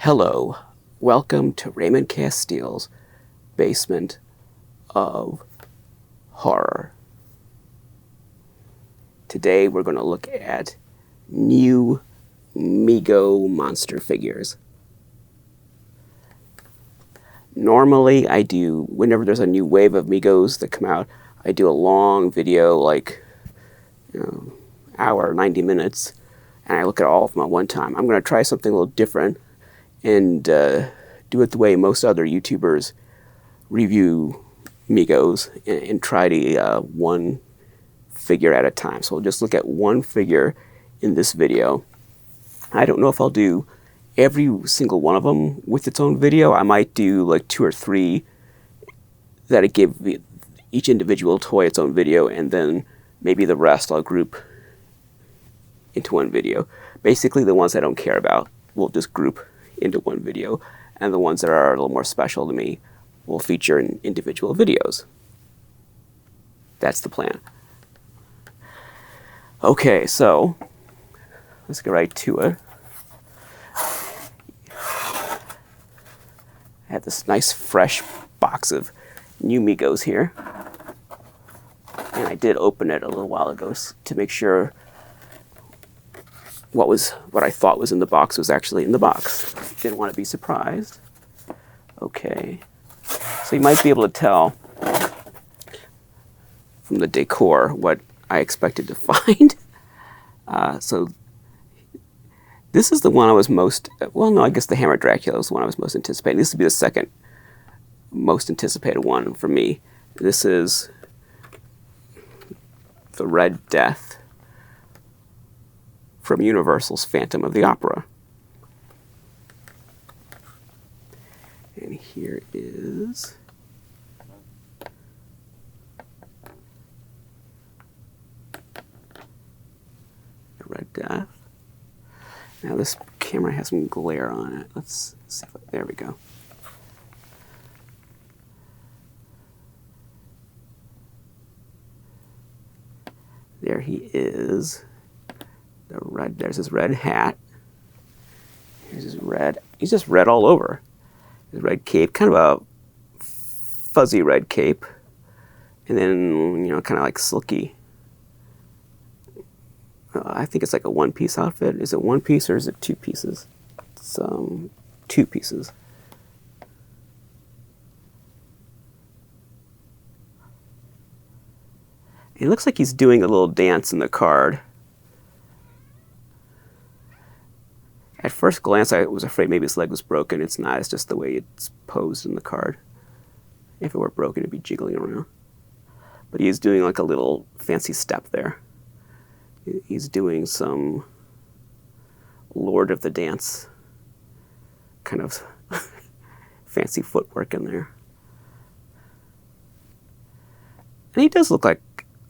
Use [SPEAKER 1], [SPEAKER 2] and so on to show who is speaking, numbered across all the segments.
[SPEAKER 1] Hello, welcome to Raymond Castile's Basement of Horror. Today we're going to look at new Mego monster figures. Normally I do, whenever there's a new wave of Megos that come out, I do a long video, like, hour, 90 minutes, and I look at all of them at one time. I'm going to try something a little different and do it the way most other YouTubers review Megos and try to one figure at a time. So we'll just look at one figure in this video. I don't know if I'll do every single one of them with its own video. I might do like 2 or 3 that I give each individual toy its own video, and then maybe the rest I'll group into one video. Basically, the ones I don't care about we'll just group into one video, and the ones that are a little more special to me will feature in individual videos. That's the plan. Okay, so let's get right to it. I have this nice fresh box of new Megos here, and I did open it a little while ago to make sure what I thought was in the box was actually in the box. Didn't want to be surprised. Okay, so you might be able to tell from the decor what I expected to find. So this is the one I was most, well, no, I guess the Hammer Dracula was the one I was most anticipating. This would be the second most anticipated one for me. This is the Red Death from Universal's Phantom of the Opera. And here is the Red Death. Now this camera has some glare on it. Let's see. There we go. There he is. There's his red hat. Here's his red. He's just red all over. His red cape, kind of a fuzzy red cape, and then kind of like silky. I think it's like a one-piece outfit. Is it one piece or is it 2 pieces? It's 2 pieces. It looks like he's doing a little dance in the card. At first glance, I was afraid maybe his leg was broken. It's not. It's just the way it's posed in the card. If it were broken, it'd be jiggling around. But he is doing like a little fancy step there. He's doing some Lord of the Dance kind of fancy footwork in there. And he does look like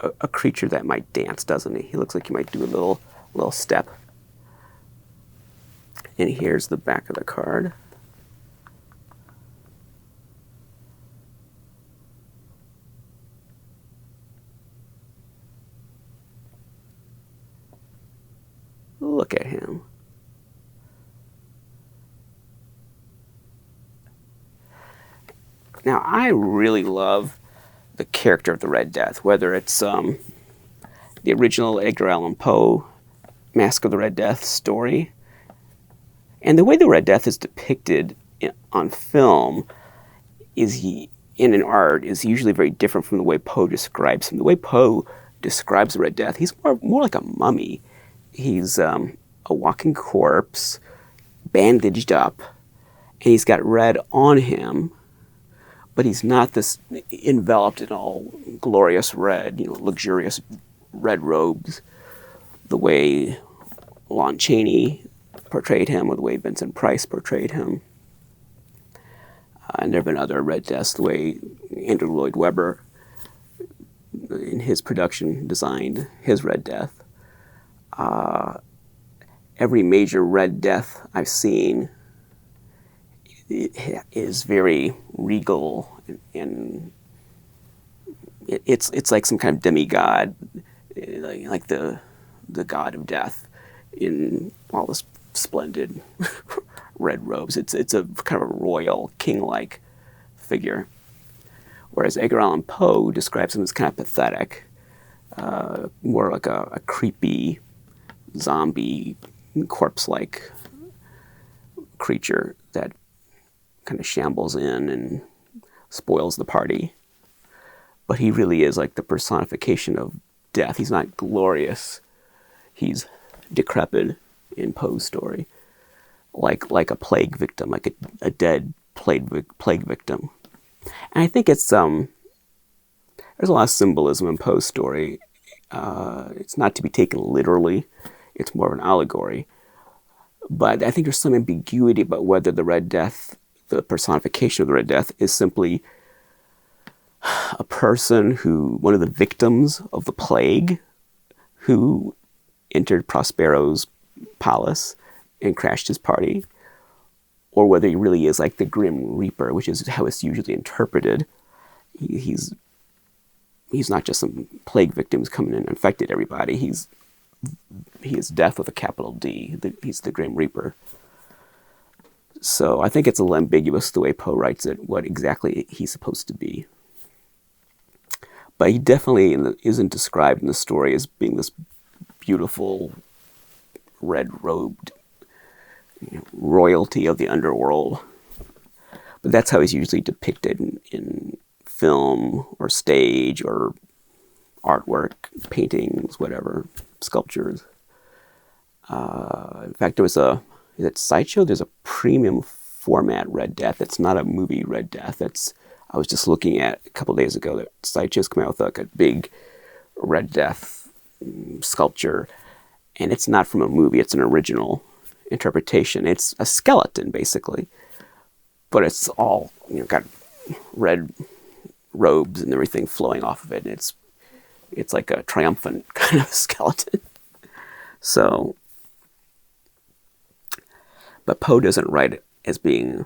[SPEAKER 1] a creature that might dance, doesn't he? He looks like he might do a little step. And here's the back of the card. Look at him. Now, I really love the character of the Red Death, whether it's the original Edgar Allan Poe Masque of the Red Death story. And the way the Red Death is depicted on film in art is usually very different from the way Poe describes him. The way Poe describes the Red Death, he's more like a mummy. He's a walking corpse, bandaged up, and he's got red on him, but he's not this enveloped in all glorious red, luxurious red robes, the way Lon Chaney portrayed him, or the way Vincent Price portrayed him. And there have been other Red Deaths, the way Andrew Lloyd Webber, in his production, designed his Red Death. Every major Red Death I've seen is very regal, and it's like some kind of demigod, like the god of death in all this splendid red robes. It's a kind of a royal, king-like figure. Whereas Edgar Allan Poe describes him as kind of pathetic, more like a creepy zombie corpse-like creature that kind of shambles in and spoils the party. But he really is like the personification of death. He's not glorious. He's decrepit in Poe's story, like a plague victim, like a dead plague victim. And I think it's there's a lot of symbolism in Poe's story. It's not to be taken literally. It's more of an allegory. But I think there's some ambiguity about whether the Red Death, the personification of the Red Death, is simply a person who, one of the victims of the plague, who entered Prospero's palace and crashed his party, or whether he really is like the Grim Reaper, which is how it's usually interpreted. He's not just some plague victim who's coming in and infected everybody. He is death with a capital D. He's the Grim Reaper. So I think it's a little ambiguous the way Poe writes it, what exactly he's supposed to be. But he definitely isn't described in the story as being this beautiful, red-robed royalty of the underworld. But that's how he's usually depicted in film or stage or artwork, paintings, whatever, sculptures. In fact, is it Sideshow? There's a premium format Red Death. It's not a movie Red Death. I was just looking at a couple of days ago that Sideshow's come out with like a big Red Death sculpture, and it's not from a movie. It's an original interpretation. It's a skeleton basically, but it's all got red robes and everything flowing off of it, and it's like a triumphant kind of skeleton. So, but Poe doesn't write it as being.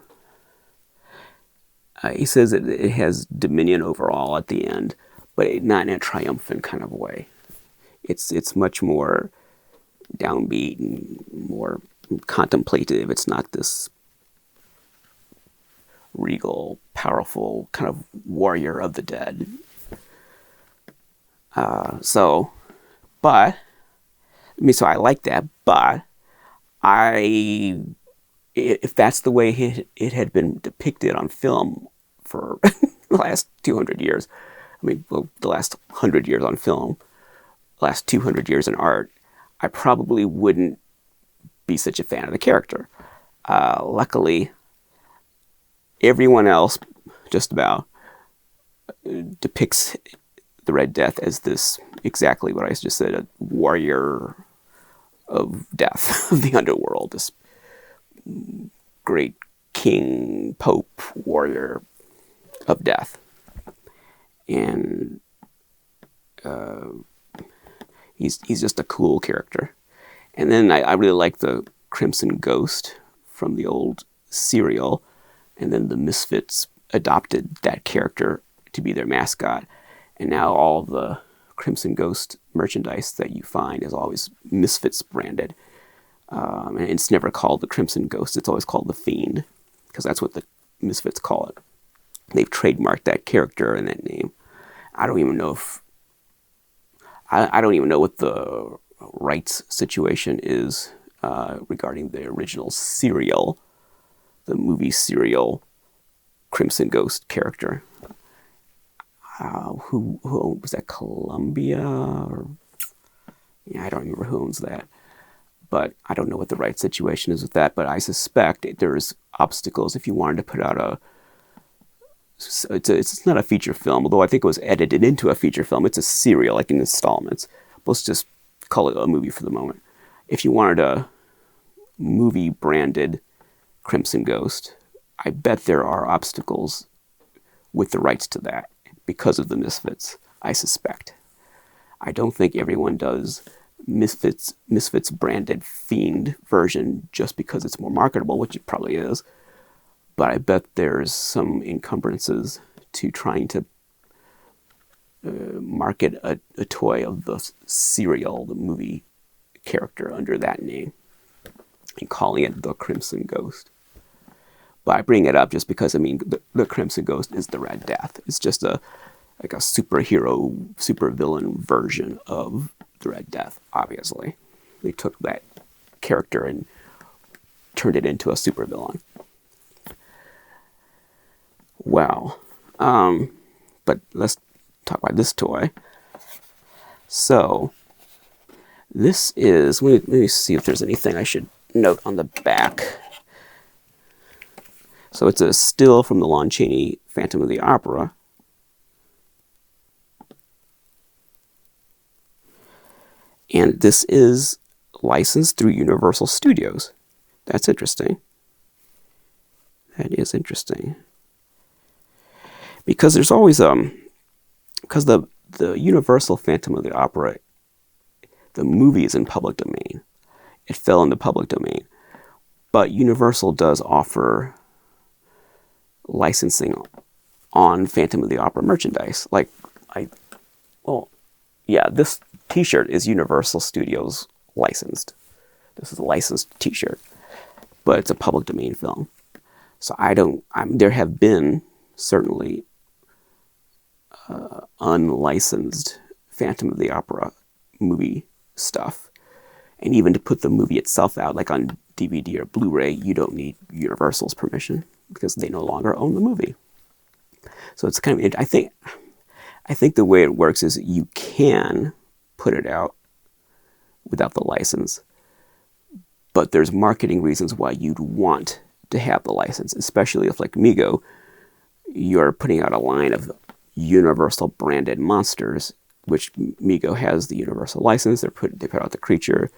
[SPEAKER 1] He says it has dominion over all at the end, but not in a triumphant kind of way. It's much more downbeat and more contemplative. It's not this regal, powerful kind of warrior of the dead. So I like that, but if that's the way it had been depicted on film for the last 200 years, the last 100 years on film, the last 200 years in art, I probably wouldn't be such a fan of the character. Luckily, everyone else just about depicts the Red Death as this, exactly what I just said, a warrior of death, of the underworld, this great king, pope, warrior of death. And he's just a cool character. And then I really like the Crimson Ghost from the old serial, and then the Misfits adopted that character to be their mascot. And now all the Crimson Ghost merchandise that you find is always Misfits branded. And it's never called the Crimson Ghost. It's always called the Fiend, because that's what the Misfits call it. They've trademarked that character and that name. I don't even know what the rights situation is regarding the original serial, the movie serial Crimson Ghost character. Who was that? Columbia? I don't remember who owns that. But I don't know what the right situation is with that. But I suspect there's obstacles if you wanted to put out it's not a feature film, although I think it was edited into a feature film. It's a serial, like in installments. Let's just call it a movie for the moment. If you wanted a movie-branded Crimson Ghost, I bet there are obstacles with the rights to that because of the Misfits, I suspect. I don't think everyone does Misfits branded Fiend version just because it's more marketable, which it probably is. But I bet there's some encumbrances to trying to market a toy of the serial, the movie character, under that name and calling it the Crimson Ghost. But I bring it up just because, I mean, the Crimson Ghost is the Red Death. It's just like a superhero, supervillain version of the Red Death, obviously. They took that character and turned it into a supervillain. Well, but let's talk about this toy. So, this is, let me see if there's anything I should note on the back. So it's a still from the Lon Chaney Phantom of the Opera. And this is licensed through Universal Studios. That's interesting. That is interesting. Because there's always, because the Universal Phantom of the Opera, the movie is in public domain. It fell in the public domain. But Universal does offer licensing on Phantom of the Opera merchandise. Like, this t-shirt is Universal Studios licensed. This is a licensed t-shirt, but it's a public domain film. So there have been certainly unlicensed Phantom of the Opera movie stuff. And even to put the movie itself out, like on DVD or Blu-ray, you don't need Universal's permission because they no longer own the movie. So it's kind of, I think the way it works is you can put it out without the license, but there's marketing reasons why you'd want to have the license, especially if, like Mego, you're putting out a line of Universal branded monsters, which Mego has the Universal license. They put out the creature.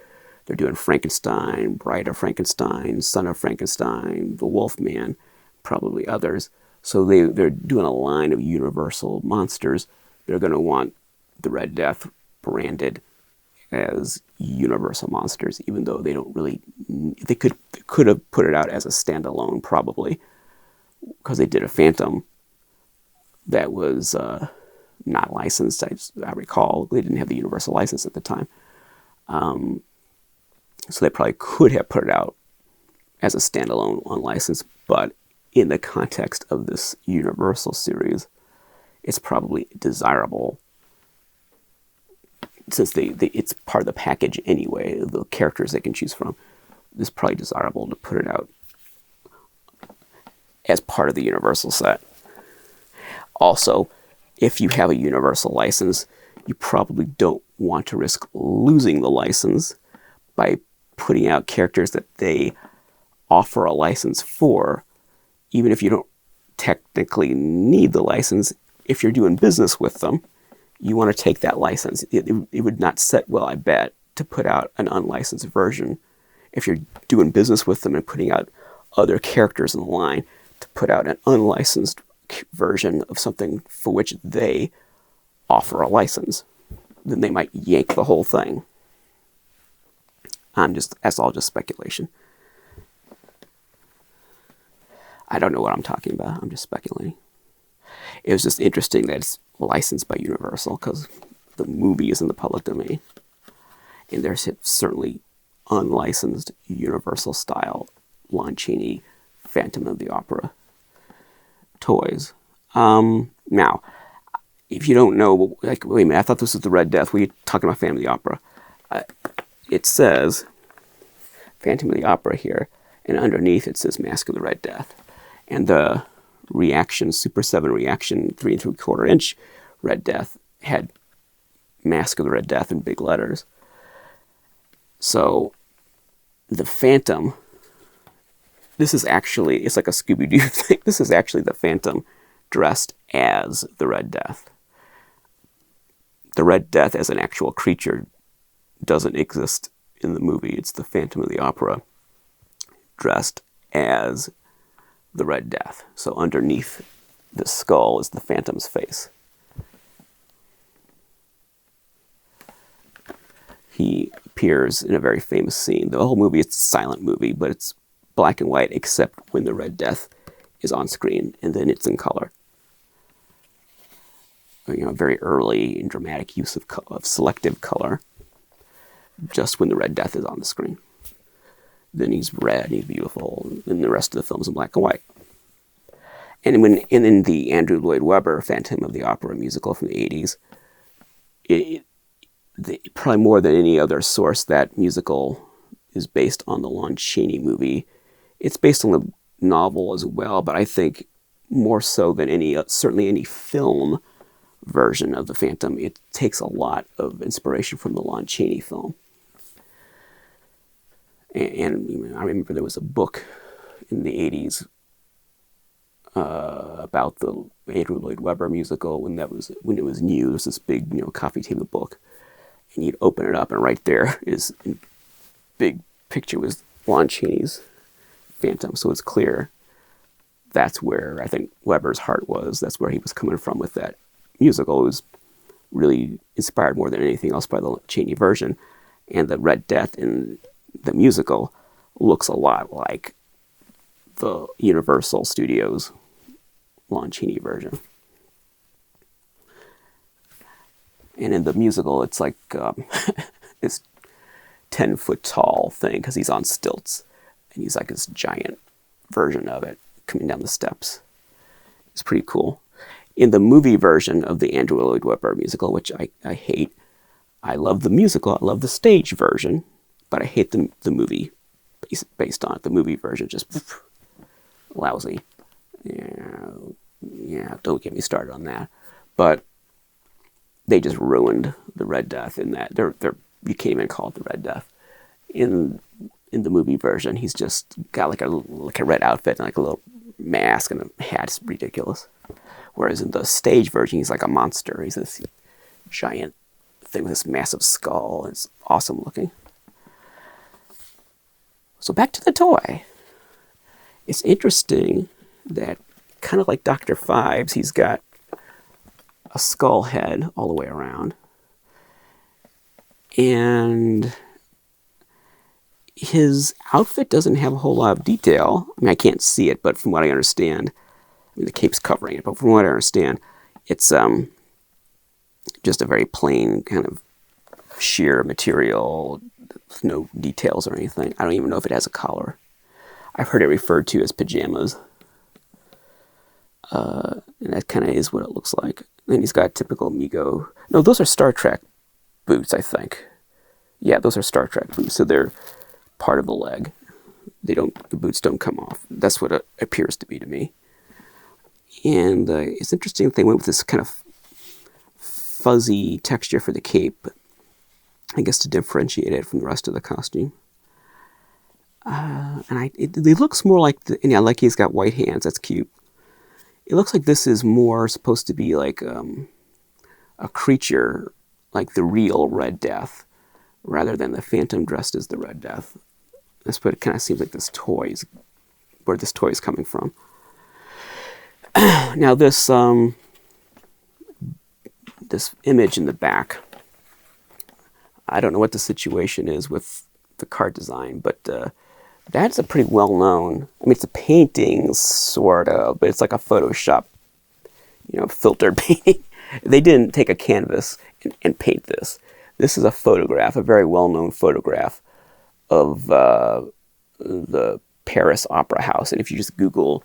[SPEAKER 1] They're doing Frankenstein, Bride of Frankenstein, Son of Frankenstein, the Wolfman, probably others. So they're doing a line of Universal monsters. They're going to want the Red Death branded as Universal monsters, even though they don't really. They could have put it out as a standalone, probably, because they did a Phantom that was not licensed. I recall they didn't have the Universal license at the time. So they probably could have put it out as a standalone unlicensed, but in the context of this Universal series, it's probably desirable, since it's part of the package anyway, the characters they can choose from. It's probably desirable to put it out as part of the Universal set. Also, if you have a Universal license, you probably don't want to risk losing the license by putting out characters that they offer a license for, even if you don't technically need the license. If you're doing business with them, you want to take that license. It would not set well, I bet, to put out an unlicensed version. If you're doing business with them and putting out other characters in the line, to put out an unlicensed version of something for which they offer a license, then they might yank the whole thing. That's all just speculation. I don't know what I'm talking about. I'm just speculating. It was just interesting that it's licensed by Universal because the movie is in the public domain. And there's certainly unlicensed Universal style Lon Chaney Phantom of the Opera toys. Now, if you don't know, like, wait a minute, I thought this was the Red Death. We were talking about Phantom of the Opera. It says Phantom of the Opera here, and underneath it says Masque of the Red Death. And the Reaction, Super 7 Reaction 3 3/4 inch Red Death had Masque of the Red Death in big letters. So the Phantom, this is actually, it's like a Scooby-Doo thing. This is actually the Phantom dressed as the Red Death. The Red Death as an actual creature doesn't exist in the movie. It's the Phantom of the Opera dressed as the Red Death. So underneath the skull is the Phantom's face. He appears in a very famous scene. The whole movie, it's a silent movie, but it's black and white except when the Red Death is on screen, and then it's in color. Very early and dramatic use of selective color, just when the Red Death is on the screen. then he's red, and he's beautiful, and the rest of the film's in black and white. And in the Andrew Lloyd Webber Phantom of the Opera musical from the 80s, probably more than any other source, that musical is based on the Lon Chaney movie. It's based on the novel as well, but I think more so than certainly any film version of the Phantom, it takes a lot of inspiration from the Lon Chaney film. And I remember there was a book in the 80s about the Andrew Lloyd Webber musical when it was new. There was this big, coffee table book, and you'd open it up, and right there is in big picture was Lon Chaney's Phantom. So it's clear that's where I think Webber's heart was. That's where he was coming from with that musical. It was really inspired more than anything else by the Chaney version, and the Red Death in the musical looks a lot like the Universal Studios Lon Chaney version. And in the musical, it's like this 10-foot tall thing because he's on stilts, and he's like this giant version of it coming down the steps. It's pretty cool. In the movie version of the Andrew Lloyd Webber musical, which I hate, I love the musical, I love the stage version, but I hate the movie based on it. The movie version just lousy. Yeah, don't get me started on that. But they just ruined the Red Death in that. You can't even call it the Red Death. In the movie version, he's just got like a red outfit and like a little mask and a hat. It's ridiculous. Whereas in the stage version, he's like a monster. He's this giant thing with this massive skull. It's awesome looking. So back to the toy. It's interesting that, kind of like Dr. Phibes, he's got a skull head all the way around. And his outfit doesn't have a whole lot of detail. I mean, I can't see it, but from what I understand, the cape's covering it, but from what I understand, it's just a very plain kind of sheer material, no details or anything. I don't even know if it has a collar. I've heard it referred to as pajamas. And that kind of is what it looks like. And he's got typical Mego. No, those are Star Trek boots, I think. Yeah, those are Star Trek boots. So they're part of the leg. The boots don't come off. That's what it appears to be to me. And it's interesting that they went with this kind of fuzzy texture for the cape, I guess to differentiate it from the rest of the costume. And it looks more like and I like he's got white hands. That's cute. It looks like this is more supposed to be like a creature, like the real Red Death, rather than the Phantom dressed as the Red Death. That's what it kind of seems like where this toy is coming from. Now this image in the back, I don't know what the situation is with the card design, but that's a pretty well-known, I mean, it's a painting, sort of, but it's like a Photoshop, filtered painting. They didn't take a canvas and paint this. This is a photograph, a very well-known photograph of the Paris Opera House. And if you just Google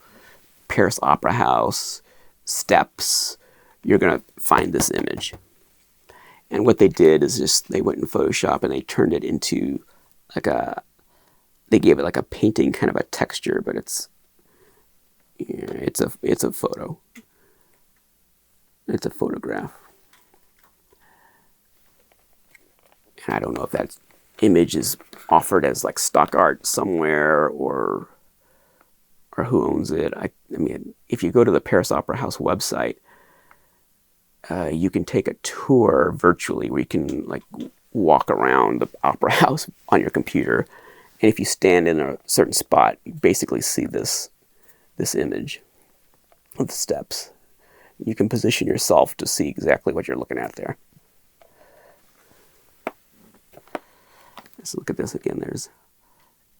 [SPEAKER 1] Paris Opera House steps, you're going to find this image. And what they did is they went in Photoshop and they turned it into they gave it like a painting kind of a texture, but it's a photo. It's a photograph. And I don't know if that image is offered as like stock art somewhere or who owns it. I mean, if you go to the Paris Opera House website, you can take a tour virtually where you can like walk around the opera house on your computer. And if you stand in a certain spot, you basically see this image of the steps. You can position yourself to see exactly what you're looking at there. Let's look at this again. There's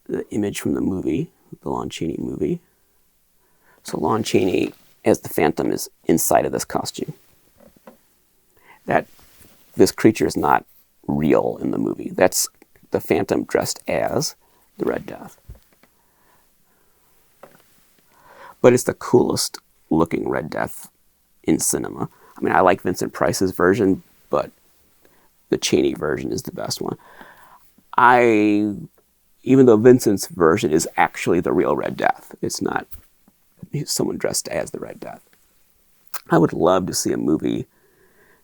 [SPEAKER 1] the image from the movie, the Lon Chaney movie. So Lon Chaney, as the Phantom, is inside of this costume. This creature is not real in the movie. That's the Phantom dressed as the Red Death. But it's the coolest looking Red Death in cinema. I mean, I like Vincent Price's version, but the Chaney version is the best one. Even though Vincent's version is actually the real Red Death, it's not someone dressed as the Red Death. I would love to see a movie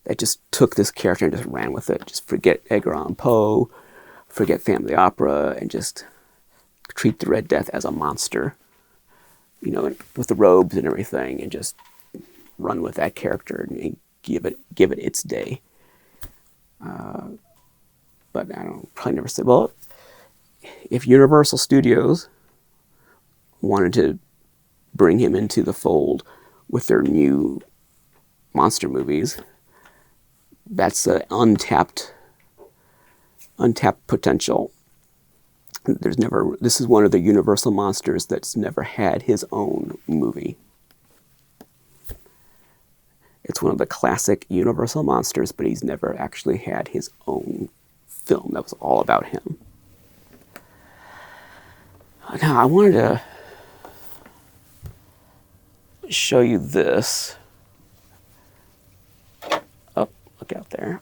[SPEAKER 1] that just took this character and just ran with it. Just forget Edgar Allan Poe, forget Family Opera, and just treat the Red Death as a monster, you know, with the robes and everything, and just run with that character and give it its day. But I don't probably never say, well, if Universal Studios wanted to bring him into the fold with their new monster movies, that's an untapped potential. This is one of the Universal monsters that's never had his own movie. It's one of the classic Universal monsters, but he's never actually had his own film that was all about him. Now, I wanted to show you this. Oh, look out there.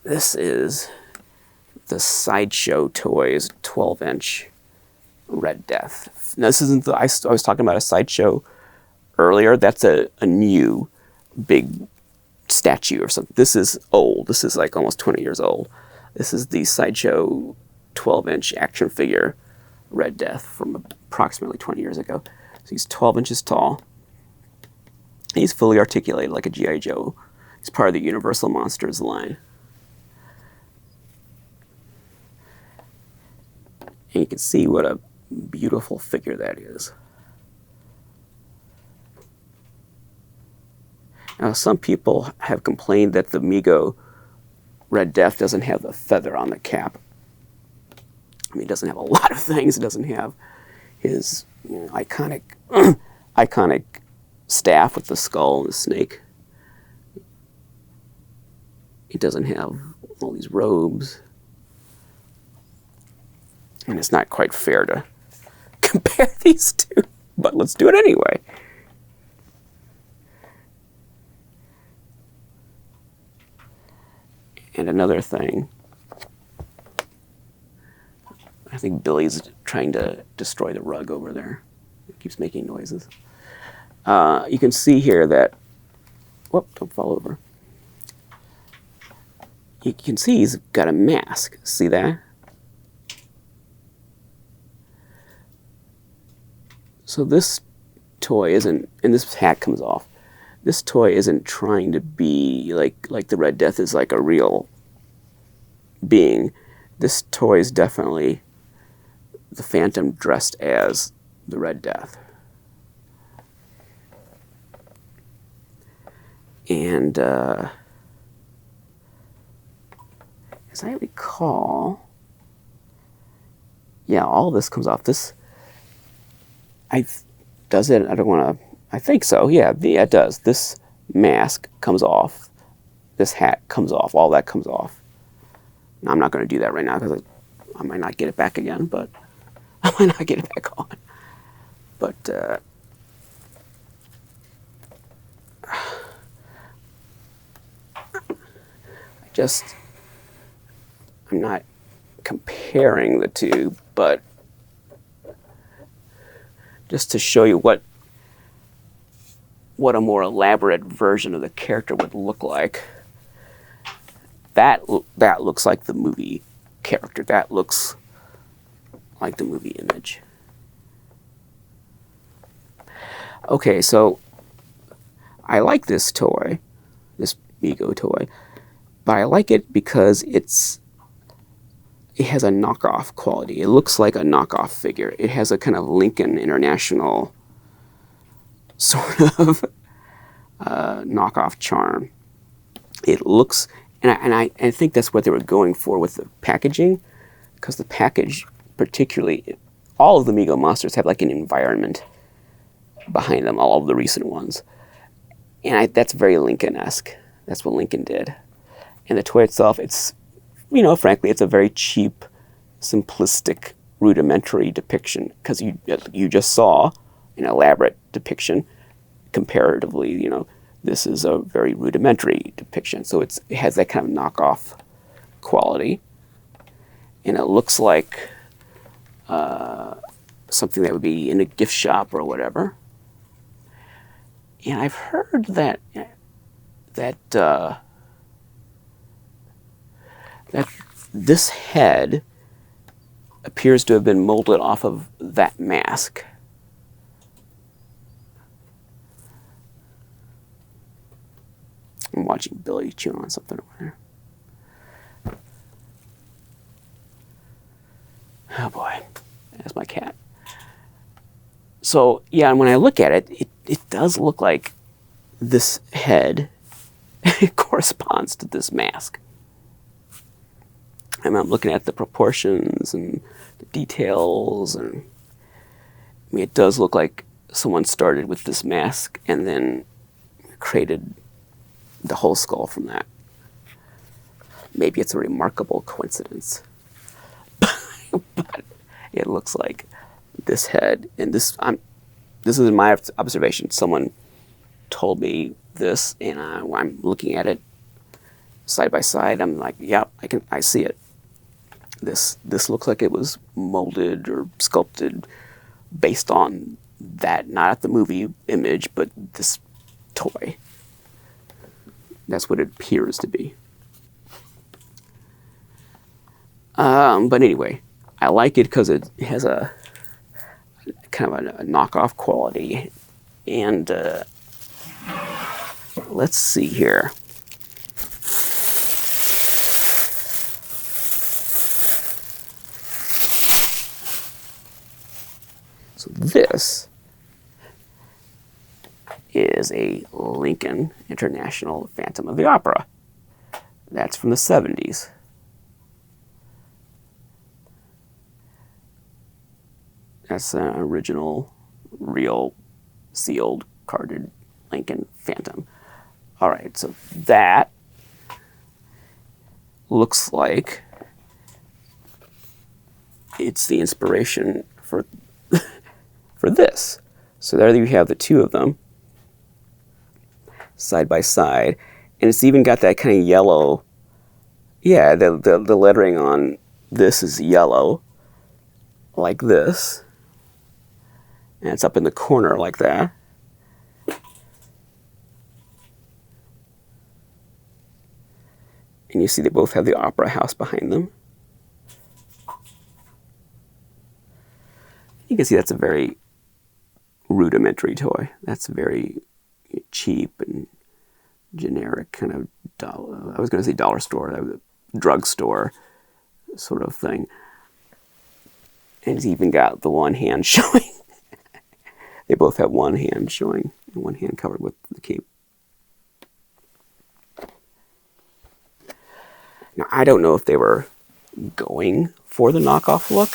[SPEAKER 1] This is the Sideshow Toys 12-inch Red Death. Now, this isn't I was talking about a Sideshow earlier. That's a new big statue or something. This is old. This is like almost 20 years old. This is the Sideshow 12-inch action figure Red Death from approximately 20 years ago. So he's 12 inches tall. He's fully articulated like a G.I. Joe. He's part of the Universal Monsters line. And you can see what a beautiful figure that is. Now, some people have complained that the Mego Red Death doesn't have the feather on the cap. I mean, it doesn't have a lot of things. It doesn't have his iconic staff with the skull and the snake. It doesn't have all these robes. And it's not quite fair to compare these two, but let's do it anyway. And another thing, I think Billy's trying to destroy the rug over there. It keeps making noises. You can see here that, whoop, don't fall over. You can see he's got a mask. See that? So this toy isn't, and this hat comes off. This toy isn't trying to be like the Red Death is like a real being. This toy is definitely the Phantom dressed as the Red Death. And as I recall, yeah, all this comes off. Does it? I don't want to. I think so. Yeah, it does. This mask comes off. This hat comes off. All that comes off. Now, I'm not going to do that right now because I might not get it back again, but I might not get it back on. But I'm not comparing the two, but just to show you what a more elaborate version of the character would look like. That looks like the movie character. That looks like the movie image. Okay, so I like this toy, this Mego toy, but I like it because it has a knockoff quality. It looks like a knockoff figure. It has a kind of Lincoln International sort of knockoff charm. It looks, and I think that's what they were going for with the packaging, because the package, particularly, all of the Mego monsters have like an environment behind them, all of the recent ones. And that's very Lincoln-esque. That's what Lincoln did. And the toy itself, it's, frankly, it's a very cheap, simplistic, rudimentary depiction, because you just saw an elaborate depiction. Comparatively, this is a very rudimentary depiction. So it has that kind of knockoff quality. And it looks like something that would be in a gift shop or whatever. And I've heard that this head appears to have been molded off of that mask. I'm watching Billy chewing on something over there. Oh boy, that's my cat. So yeah, and when I look at it, it does look like this head corresponds to this mask. I'm looking at the proportions and the details, and I mean, it does look like someone started with this mask and then created the whole skull from that. Maybe it's a remarkable coincidence. But it looks like this head, and this is my observation. Someone told me this, and I'm looking at it side by side. I'm like, yep, I see it. This looks like it was molded or sculpted based on that, not the movie image, but this toy. That's what it appears to be. But anyway, I like it because it has a kind of a knockoff quality. And let's see here. So this is a Lincoln International Phantom of the Opera. That's from the 70s. That's an original, real, sealed, carded Lincoln Phantom. All right, so that looks like it's the inspiration for for this. So there you have the two of them side by side, and it's even got that kind of yellow. Yeah, the lettering on this is yellow, like this. And it's up in the corner like that. And you see they both have the opera house behind them. You can see that's a very rudimentary toy. That's very cheap and generic kind of I was going to say dollar store, drugstore sort of thing. And it's even got the one hand showing. They both have one hand showing and one hand covered with the cape. Now, I don't know if they were going for the knockoff look,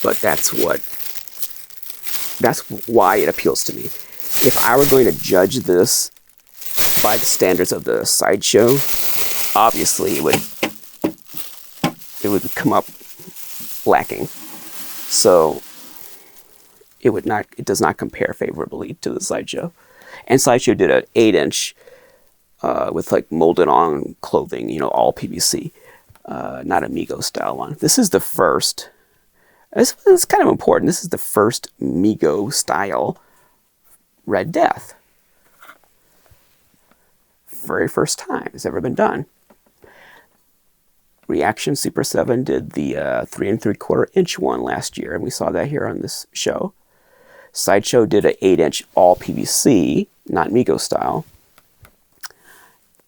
[SPEAKER 1] but that's why it appeals to me. If I were going to judge this by the standards of the sideshow, obviously it would come up lacking. So it does not compare favorably to the sideshow. And sideshow did an 8-inch with like molded on clothing, all PVC, not a Mego style one. This is the first. This is kind of important. This is the first Mego style Red Death. Very first time it's ever been done. Reaction Super 7 did the 3 3/4 inch one last year, and we saw that here on this show. Sideshow did an 8-inch all PVC, not Mego style.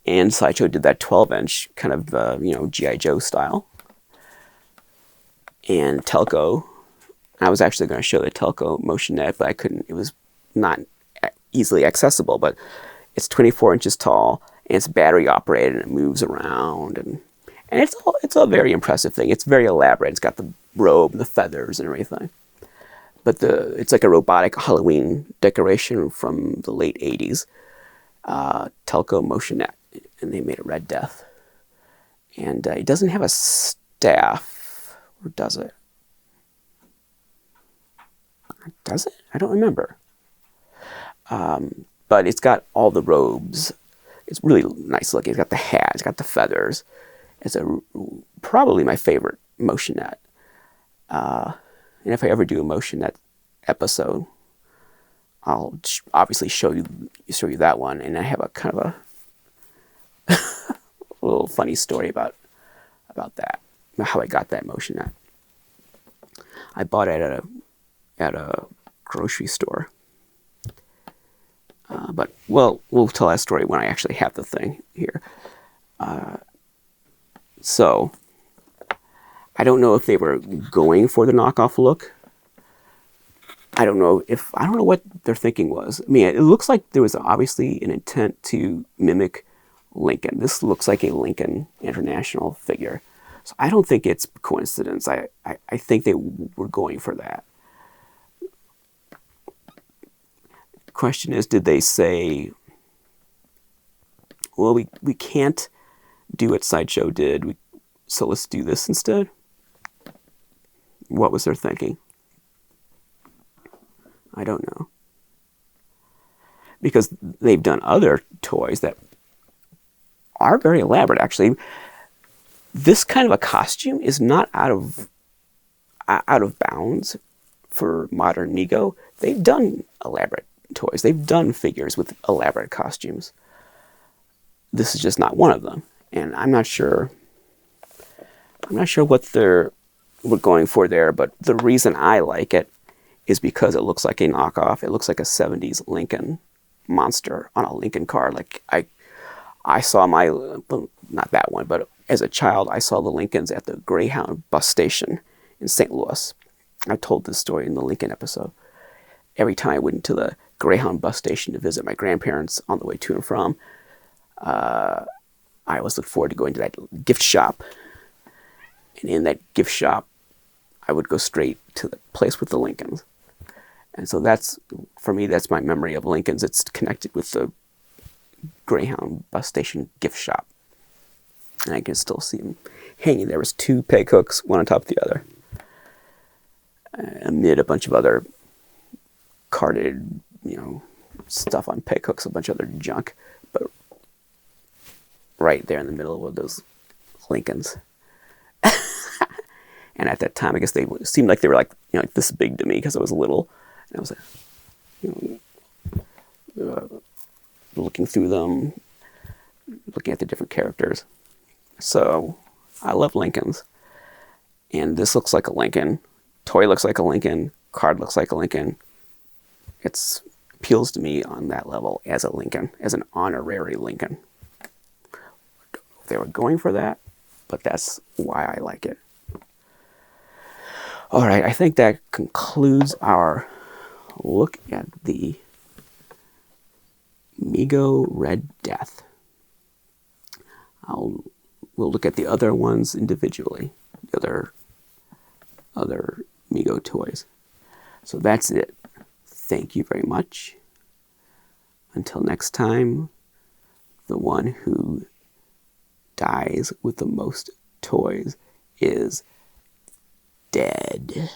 [SPEAKER 1] And Sideshow did that 12-inch kind of, G.I. Joe style. And Telco, I was actually going to show the Telco motion net, but I couldn't. It was not easily accessible, but it's 24 inches tall, and it's battery operated, and it moves around, and it's a very impressive thing. It's very elaborate. It's got the robe and the feathers and everything. But it's like a robotic Halloween decoration from the late 80s. Telco motion net. and they made a Red Death. And it doesn't have a staff, or does it? Does it? I don't remember. But it's got all the robes. It's really nice looking. It's got the hat. It's got the feathers. It's probably my favorite motionette. And if I ever do a motionette episode, I'll obviously show you that one. And I have a kind of a little funny story about that, how I got that motionette. I bought it at a grocery store. But, well, we'll tell that story when I actually have the thing here. So, I don't know if they were going for the knockoff look. I don't know what their thinking was. I mean, it looks like there was obviously an intent to mimic Lincoln. This looks like a Lincoln International figure. So I don't think it's coincidence. I think they were going for that. Question is, did they say, well, we can't do what Sideshow did, so let's do this instead? What was their thinking? I don't know. Because they've done other toys that are very elaborate, actually. This kind of a costume is not out of bounds for modern Mego. They've done elaborate toys. They've done figures with elaborate costumes. This is just not one of them. And I'm not sure what we're going for there, but the reason I like it is because it looks like a knockoff. It looks like a 70s Lincoln monster on a Lincoln car. Like I saw not that one, but as a child, I saw the Lincolns at the Greyhound bus station in St. Louis. I told this story in the Lincoln episode. Every time I went to the Greyhound bus station to visit my grandparents on the way to and from, I always looked forward to going to that gift shop. And in that gift shop, I would go straight to the place with the Lincolns. And so for me, that's my memory of Lincolns. It's connected with the Greyhound bus station gift shop. And I can still see them hanging. There was 2 peg hooks, one on top of the other, amid a bunch of other carded, stuff on peg hooks, a bunch of other junk. But right there in the middle were those Lincolns. And at that time, I guess they seemed like they were like this big to me because I was little. And I was like, looking through them, looking at the different characters. So I love Lincolns. And this looks like a Lincoln. Toy looks like a Lincoln. Card looks like a Lincoln. It appeals to me on that level as a Lincoln, as an honorary Lincoln. I don't know if they were going for that, but that's why I like it. All right, I think that concludes our look at the Mego Red Death. We'll look at the other ones individually, the other Mego toys. So that's it. Thank you very much. Until next time, the one who dies with the most toys is dead.